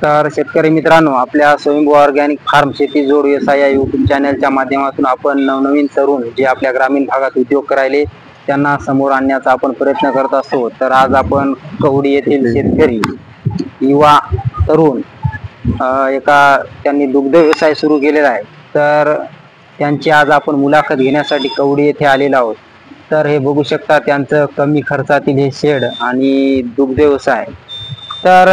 तर शेतकरी मित्रांनो, आपल्या स्वयंभू ऑर्गॅनिक फार्म शेती जोड व्यवसाय या युट्यूब चॅनलच्या माध्यमातून आपण नवनवीन तरुण जे आपल्या ग्रामीण भागात उद्योग करायले त्यांना समोर आणण्याचा आपण प्रयत्न करत असतो. तर आज आपण कवडी येथील शेतकरी युवा तरुण त्यांनी दुग्ध व्यवसाय सुरू केलेला आहे. तर त्यांची आज आपण मुलाखत घेण्यासाठी कवडी येथे आलेलो आहोत. तर हे बघू शकता त्यांचं कमी खर्चातील हे शेड आणि दुग्ध व्यवसाय. तर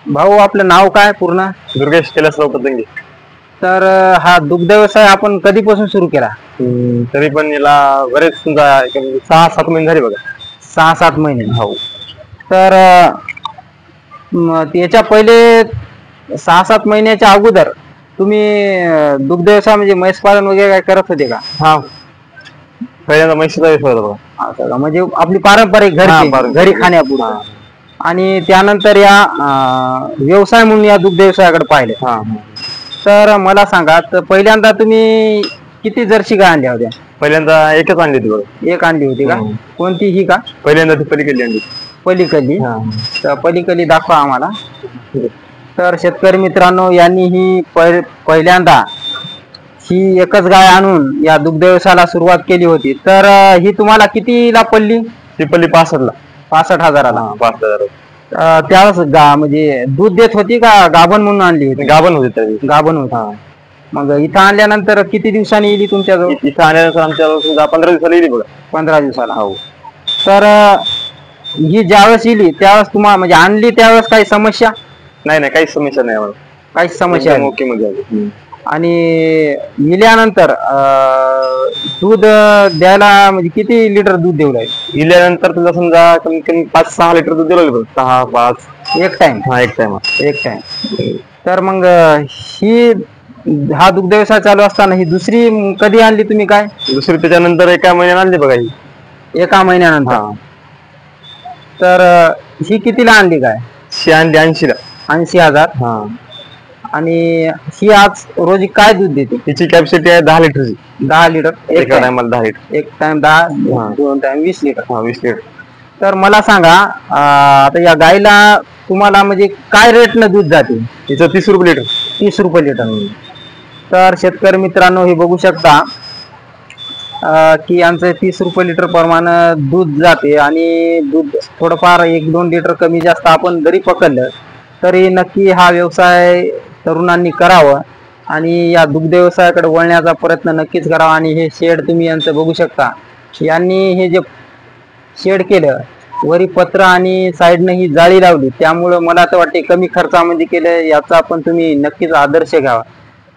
भाऊ, आपलं नाव काय पूर्ण? दुर्गेश कैलासराव पतंगे. तर हा दुग्ध व्यवसाय आपण कधीपासून सुरू केला? तरी पण याला बरेच 6-7 महिने झाले बघा. 6-7 महिने. हो. तर याच्या पहिले 6-7 महिन्याच्या अगोदर तुम्ही दुग्ध व्यवसाय म्हणजे म्हैस पालन वगैरे काय करत होते का? हा, पहिल्यांदा म्हशीचा व्यवसाय होता बघा. म्हणजे आपली पारंपरिक घरी खाण्यापुरतं. आणि त्यानंतर या व्यवसाय म्हणून या दुग्ध व्यवसायाकडे पाहिले. तर मला सांगा, तर पहिल्यांदा तुम्ही किती जर्सी गाय आणल्या होत्या? पहिल्यांदा एकच आणली होती बघा. एक आणली होती का? कोणती? ही का? पहिल्यांदा ती पलीकडली आणली. पलीकडली? तर पलीकडली दाखवा आम्हाला. तर शेतकरी मित्रांनो, यांनी ही पहिल्यांदा ही एकच गाय आणून या दुग्ध व्यवसायाला सुरुवात केली होती. तर ही तुम्हाला कितीला पडली? ती पडली 65ला. 65,000ला. 65,000. त्यावेळेस म्हणजे दूध देत होती का गाभण म्हणून आणली होती? गाभण होती तरी. गाभण होती. मग इथं आणल्यानंतर किती दिवसांनी येईल तुमच्याजवळ? इथं आल्यानंतर आमच्या 15 दिवसाला येईल बघा. 15 दिवसाला. हो. तर ही ज्यावेळेस येईल त्यावेळेस तुम्हाला म्हणजे आणली त्यावेळेस काही समस्या? नाही, काहीच समस्या नाही आम्हाला. काहीच समस्या नाही. ओके मध्ये. आणि इल्यानंतर दूध द्यायला म्हणजे किती लिटर दूध देऊ लागेल? इल्यानंतर तुला समजा कमीत कमी 5-6 लिटर दूध दिलं बघ. 6-5 एक टाइम. एक टाइम. तर मग हा दुग्ध व्यवसाय चालू असताना ही दुसरी कधी आणली तुम्ही काय? दुसरी त्याच्यानंतर एका महिन्यात आणली बघा. ही एका महिन्यानंतर. तर ही कितीला आणली काय? शी आणली 80ला. 80,000. आणि ही आज रोजी काय दूध देते? तिची कॅपॅसिटी आहे 10 लिटरची. 10 लिटर एक टायमाला 10 लिटर. एक टाइम 10, 2 टाइम 20 लिटर. 20 लिटर. तर मला सांगा, आता या गायला तुम्हाला म्हणजे काय रेटनं दूध जाते? तिचं 30 रुपये लिटर. 30 रुपये लिटर. तर शेतकरी मित्रांनो, हे बघू शकता की आमचं 30 रुपये लिटर प्रमाणे दूध जाते. आणि दूध थोडंफार 1-2 लिटर कमी जास्त आपण जरी पकडलं तरी नक्की हा व्यवसाय तरुणांनी करावं आणि या दुग्ध व्यवसायाकडे वळण्याचा प्रयत्न नक्कीच करावा. आणि हे शेड तुम्ही यांचं बघू शकता. यांनी हे जे शेड केलं, वरी पत्र आणि साईडनं ही जाळी लावली, त्यामुळं मला तर वाटते कमी खर्चामध्ये केलं. याचा पण तुम्ही नक्कीच आदर्श घ्यावा.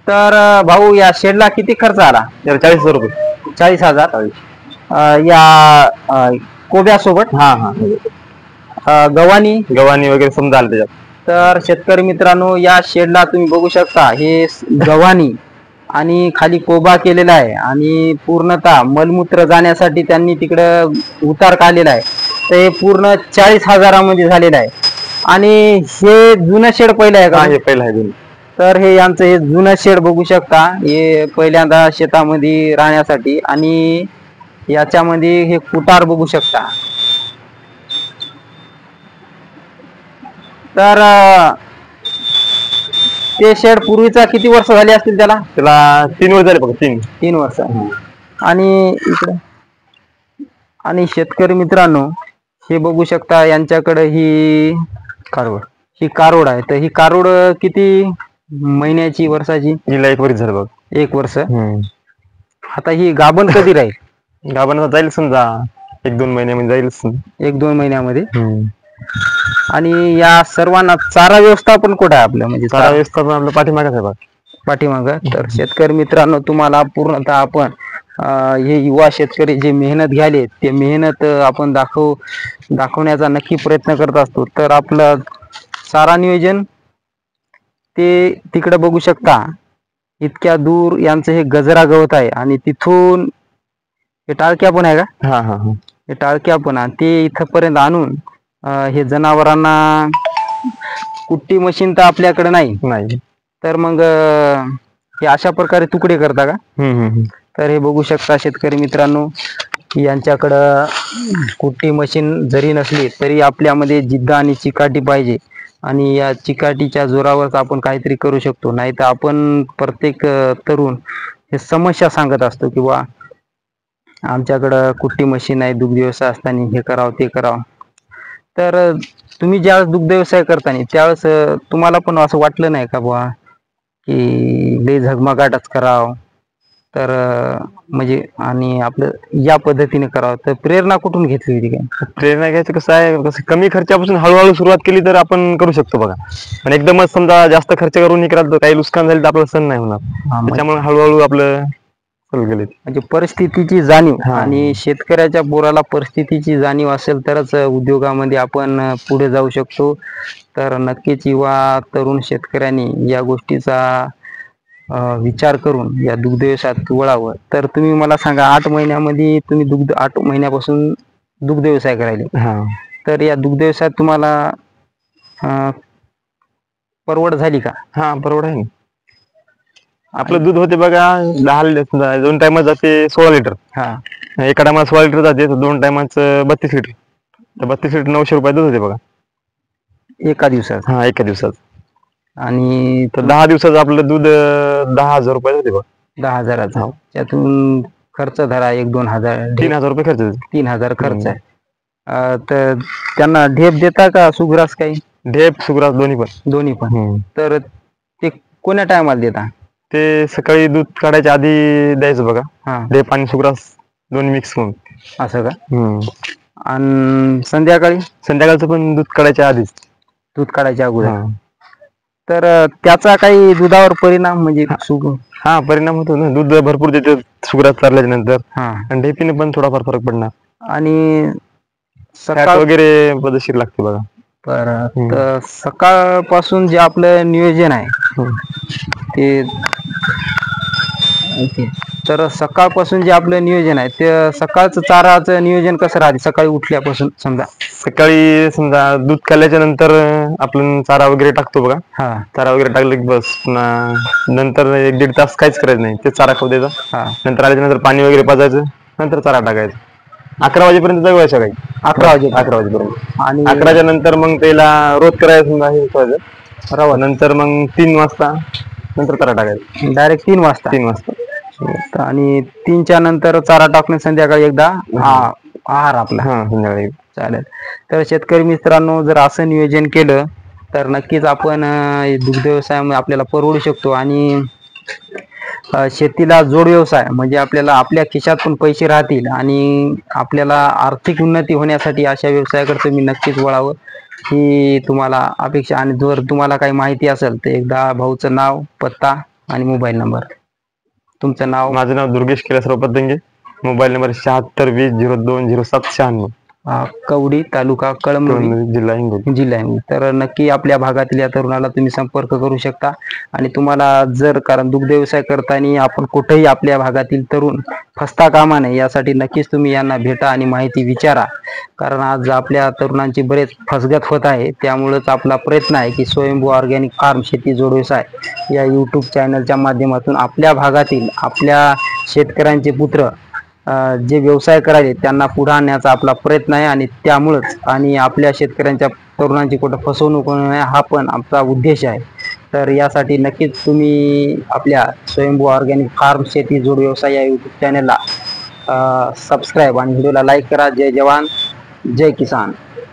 तर भाऊ, या शेडला किती खर्च आला? 40,000 रुपये. 40,000 या कोब्यासोबत? गव्हाणी वगैरे समजा आलं त्याच्यात. तर शेतकरी मित्रांनो, या शेडला तुम्ही बघू शकता हे गव्हाणी आणि खाली कोबा केलेला आहे. आणि पूर्णतः मलमूत्र जाण्यासाठी त्यांनी तिकडं उतार काढलेला आहे. तर हे पूर्ण 40,000 झालेलं आहे. आणि हे जुनं शेड पहिलं आहे का? हे पहिलं आहे जुनं. तर हे यांचं हे जुनं शेड बघू शकता. हे पहिल्यांदा शेतामध्ये राहण्यासाठी. आणि याच्यामध्ये हे कुटार बघू शकता. तर ते शेड पूर्वीचा किती वर्ष झाली असतील त्याला? 3 वर्ष झाले बघा. 3 वर्ष. आणि इकडे आणि शेतकरी मित्रांनो, हे बघू शकता यांच्याकडे ही कारोड आहे. तर ही कारोड किती महिन्याची, वर्षाची? हिला 1 वर्ष झालं बघ. 1 वर्ष. आता ही गाभण कधी राहील? गाभण जाईल समजा 1-2 महिन्यामध्ये जाईल. 1-2 महिन्यामध्ये. आणि या सर्वांना चारा व्यवस्थापन कुठं आहे आपलं? म्हणजे चारा व्यवस्थापन आपलं पाठीमागच आहे बघ. पाठीमागं. तर शेतकरी मित्रांनो, तुम्हाला पूर्णतः आपण हे युवा शेतकरी जे मेहनत घ्याले ते मेहनत आपण दाखवण्याचा नक्की प्रयत्न करत असतो. तर आपलं चारा नियोजन ते तिकडे बघू शकता. इतक्या दूर यांचं हे गजरा गवत आहे. आणि तिथून हे टाळक्या पण आहे का? हे टाळक्या पण. आणि ते इथपर्यंत आणून हे जनावरांना कुट्टी मशीन तर आपल्याकडे नाही. तर मग हे अशा प्रकारे तुकडे करता का? तर हे बघू शकता शेतकरी मित्रांनो, यांच्याकडं कुट्टी मशीन जरी नसली तरी आपल्यामध्ये जिद्द आणि चिकाटी पाहिजे. आणि या चिकाटीच्या जोरावर आपण काहीतरी करू शकतो. नाही तर आपण प्रत्येक तरुण हे समस्या सांगत असतो की बा आमच्याकडं कुट्टी मशीन आहे, दुग्ध व्यवसाय असताना हे करावं ते करावं. तर तुम्ही ज्यावेळेस दुग्ध व्यवसाय करताना त्यावेळेस तुम्हाला पण असं वाटलं नाही का बुवा की लय झगमगाटच करावं, तर म्हणजे आणि आपलं या पद्धतीने करावं, तर प्रेरणा कुठून घेतली होती काय? प्रेरणा घ्यायचं कसं आहे, कसं कमी खर्चापासून हळूहळू सुरुवात केली तर आपण करू शकतो बघा. आणि एकदमच समजा जास्त खर्च करून निघाल तर काही नुकसान झालं तर आपलं सण नाही होणार. त्याच्यामुळे हळूहळू आपलं सुरू केले. म्हणजे परिस्थितीची जाणीव हा. आणि शेतकऱ्याच्या पोराला परिस्थितीची जाणीव असेल तरच उद्योगामध्ये आपण पुढे जाऊ शकतो. तर नक्कीच युवा तरुण शेतकऱ्यांनी या गोष्टीचा विचार करून या दुग्ध व्यवसायात वळावं. तर तुम्ही मला सांगा, 8 महिन्यामध्ये तुम्ही 8 महिन्यापासून दुग्ध व्यवसाय करायले, हा तर या दुग्ध व्यवसायात तुम्हाला परवड झाली का? हा परवड आहे ना. आपलं दूध होते बघा 10 2 टायमात जाते 16 लिटर. हा एका टायमाला 16 लिटर जाते, तर 2 टायमाचं 32 लिटर. तर 32 लिटर 900 रुपये दूध होते बघा एका दिवसात. हा एका दिवसात. आणि तर 10 दिवसाचं आपलं दूध 10,000 रुपये होते बघा. 10,000चा त्यातून खर्च धरा 1-2 हजार, 3,000 रुपये खर्च येतो. 3,000 खर्च आहे. तर त्यांना ढेप देता का सुग्रास काही? ढेप सुग्रास दोन्ही पण. दोन्ही पण. तर ते कोण्या टायमाला देता? ते सकाळी दूध काढायच्या आधी द्यायचं बघा. हा ढेप आणि सुग्रास दोन्ही मिक्स करून. असं का? आणि संध्याकाळी? संध्याकाळचं पण दूध काढायच्या आधीच. दूध काढायच्या अगोदर. तर त्याचा काही दुधावर परिणाम म्हणजे हा परिणाम होतो ना, दूध भरपूर देते सुग्रास चारल्याच्या नंतर. आणि ढेपीने पण थोडाफार फरक पडणार. आणि सकाळ वगैरे पद्धतशीर लागते बघा. बरं, तर सकाळपासून जे आपलं नियोजन आहे ते तर सकाळपासून जे आपलं नियोजन आहे ते सकाळचं चाराचं नियोजन कसं राहते? सकाळी उठल्यापासून सकाळी समजा दूध काढल्याच्या नंतर आपण चारा वगैरे टाकतो बघा. चारा वगैरे टाकलं की बस नंतर 1-1.5 तास काहीच करायचं नाही, ते चारा खाऊ द्यायचा. नंतर आल्याच्या नंतर पाणी वगैरे पाजायचं, नंतर चारा टाकायचा. 11 वाजेपर्यंत जगवायचं काही. 11 वाजेपर्यंत. आणि 11च्या नंतर मग त्याला रोज करायचं समजा हे ठेवायचं. नंतर मग 3 वाजता नंतर चारा टाकायचा. डायरेक्ट 3 वाजता? 3 वाजता. आणि 3च्या नंतर चारा टाकून संध्याकाळी एकदा आहार आपला. संध्याकाळी. चालेल. तर शेतकरी मित्रांनो, जर असं नियोजन केलं तर नक्कीच आपण दुग्ध व्यवसायामध्ये आपल्याला परवडू शकतो. आणि शेतीला जोड व्यवसाय म्हणजे आपल्याला आपल्या खिशात पण पैसे राहतील आणि आपल्याला आर्थिक उन्नती होण्यासाठी अशा व्यवसायाकडे तुम्ही नक्कीच वळावं ही तुम्हाला अपेक्षा. आणि जर तुम्हाला काही माहिती असेल तर एकदा भाऊचं नाव, पत्ता आणि मोबाईल नंबर. तुमचं नाव? माझं नाव दुर्गेश कैलासराव पतंगे. Mobile number 7620200796. कवडी, तालुका कळमनुरी, जिल्हा हिंगोली. तर नक्की आपल्या भागातील या तरुणाला तुम्ही संपर्क करू शकता. आणि तुम्हाला जर, कारण दुग्ध व्यवसाय करताना आपण कुठेही आपल्या भागातील तरुण फसता कामा नये यासाठी नक्कीच तुम्ही यांना भेटा आणि माहिती विचारा. कारण आज आपल्या तरुणांची बरेच फसगत होत आहे. त्यामुळेच आपला प्रयत्न आहे की स्वयंभू ऑर्गॅनिक फार्म शेती जोड व्यवसाय या यूट्यूब चॅनलच्या माध्यमातून आपल्या भागातील आपल्या शेतकऱ्यांचे पुत्र जे व्यवसाय करायचे त्यांना पुढे आणण्याचा आपला प्रयत्न आहे. आणि त्यामुळेच आणि आपल्या शेतकऱ्यांच्या तरुणांची कुठं फसवणूक होऊ नये हा पण आमचा उद्देश आहे. तर यासाठी नक्कीच तुम्ही आपल्या स्वयंभू ऑर्गॅनिक फार्म शेती जोड व्यवसाय या यूट्यूब चॅनलला सबस्क्राईब आणि व्हिडिओला लाईक करा. जय जवान, जय किसान.